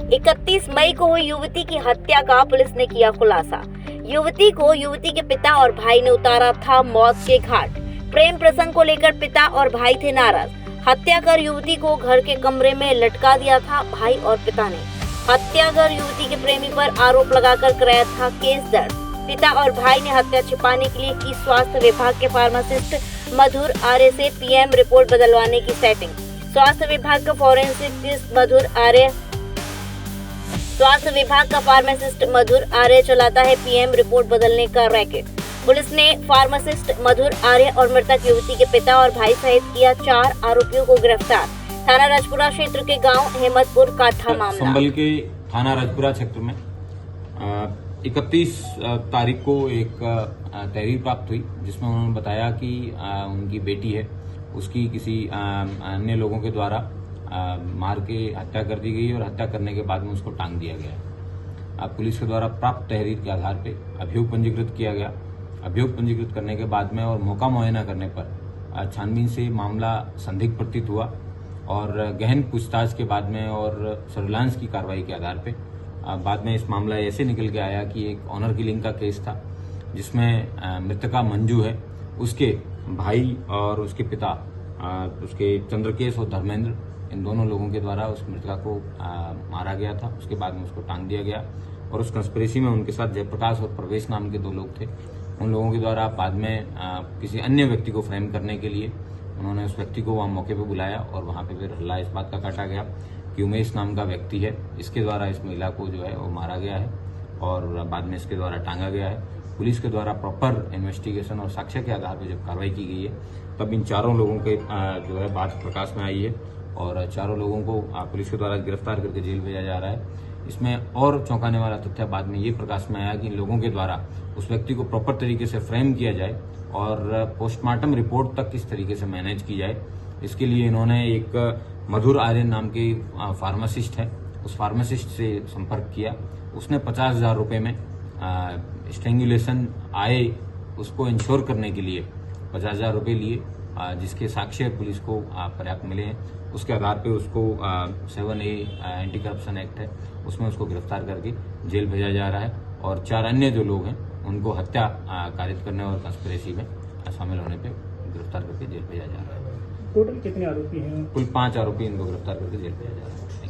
31 मई को हुई युवती की हत्या का पुलिस ने किया खुलासा। युवती को युवती के पिता और भाई ने उतारा था मौत के घाट। प्रेम प्रसंग को लेकर पिता और भाई थे नाराज। हत्या कर युवती को घर के कमरे में लटका दिया था भाई और पिता ने। हत्या कर युवती के प्रेमी पर आरोप लगाकर कराया था केस दर्ज। पिता और भाई ने हत्या छिपाने के लिए की स्वास्थ्य विभाग के फार्मासिस्ट मधुर आर्य से पीएम रिपोर्ट बदलवाने की सेटिंग। स्वास्थ्य विभाग का फार्मासिस्ट मधुर आर्य चलाता है पीएम रिपोर्ट बदलने का रैकेट। पुलिस ने फार्मासिस्ट मधुर आर्य और मृतक युवती के पिता और भाई सहित किया 4 आरोपियों को गिरफ्तार। थाना राजपुरा क्षेत्र के गांव हेमतपुर काठा मामला। संभल के थाना राजपुरा क्षेत्र में 31 तारीख को एक तहरीर प्राप्त हुई, जिसमें उन्होंने बताया कि उनकी बेटी है, उसकी किसी अन्य लोगों के द्वारा मार के हत्या कर दी गई और हत्या करने के बाद में उसको टांग दिया गया। पुलिस के द्वारा प्राप्त तहरीर के आधार पर अभियोग पंजीकृत किया गया। अभियोग पंजीकृत करने के बाद में और मौका मुआयना करने पर छानबीन से मामला संदिग्ध प्रतीत हुआ और गहन पूछताछ के बाद में और सर्विलांस की कार्रवाई के आधार पे बाद में इस मामला ऐसे निकल के आया कि एक ऑनर किलिंग का केस था, जिसमें मृतका मंजू है, उसके भाई और उसके पिता, उसके चंद्रकेश और धर्मेंद्र, इन दोनों लोगों के द्वारा उस मृतका को मारा गया था। उसके बाद में उसको टांग दिया गया और उस कंस्पिरेसी में उनके साथ जयप्रकाश और प्रवेश नाम के 2 लोग थे। उन लोगों के द्वारा बाद में किसी अन्य व्यक्ति को फ्रेम करने के लिए उन्होंने उस व्यक्ति को वहां मौके पे बुलाया और वहां पे फिर हल्ला इस बात का काटा गया कि उमेश नाम का व्यक्ति है, इसके द्वारा इस महिला को जो है वो मारा गया है और बाद में इसके द्वारा टांगा गया है। पुलिस के द्वारा प्रॉपर इन्वेस्टिगेशन और साक्ष्य के आधार पर जब कार्रवाई की गई है, तब इन 4 लोगों के जो है बात प्रकाश में आई है और 4 लोगों को पुलिस के द्वारा गिरफ्तार करके जेल भेजा जा रहा है। इसमें और चौंकाने वाला तथ्य बाद में ये प्रकाश में आया कि इन लोगों के द्वारा उस व्यक्ति को प्रॉपर तरीके से फ्रेम किया जाए और पोस्टमार्टम रिपोर्ट तक किस तरीके से मैनेज की जाए, इसके लिए इन्होंने एक मधुर आर्य नाम के फार्मासिस्ट है, उस फार्मासिस्ट से संपर्क किया। उसने 50,000 रुपये में स्ट्रेंगुलेशन आए उसको इंश्योर करने के लिए 50,000 रुपये लिए, जिसके साक्ष्य पुलिस को पर्याप्त मिले हैं। उसके आधार पे उसको 7A एंटी करप्शन एक्ट है, उसमें उसको गिरफ्तार करके जेल भेजा जा रहा है और 4 अन्य जो लोग हैं उनको हत्या कारित करने और कंस्पिरेसी में शामिल होने पे गिरफ्तार करके जेल भेजा जा रहा है। टोटल कितने आरोपी हैं? कुल 5 आरोपी इनको गिरफ्तार करके जेल भेजा जा रहा है।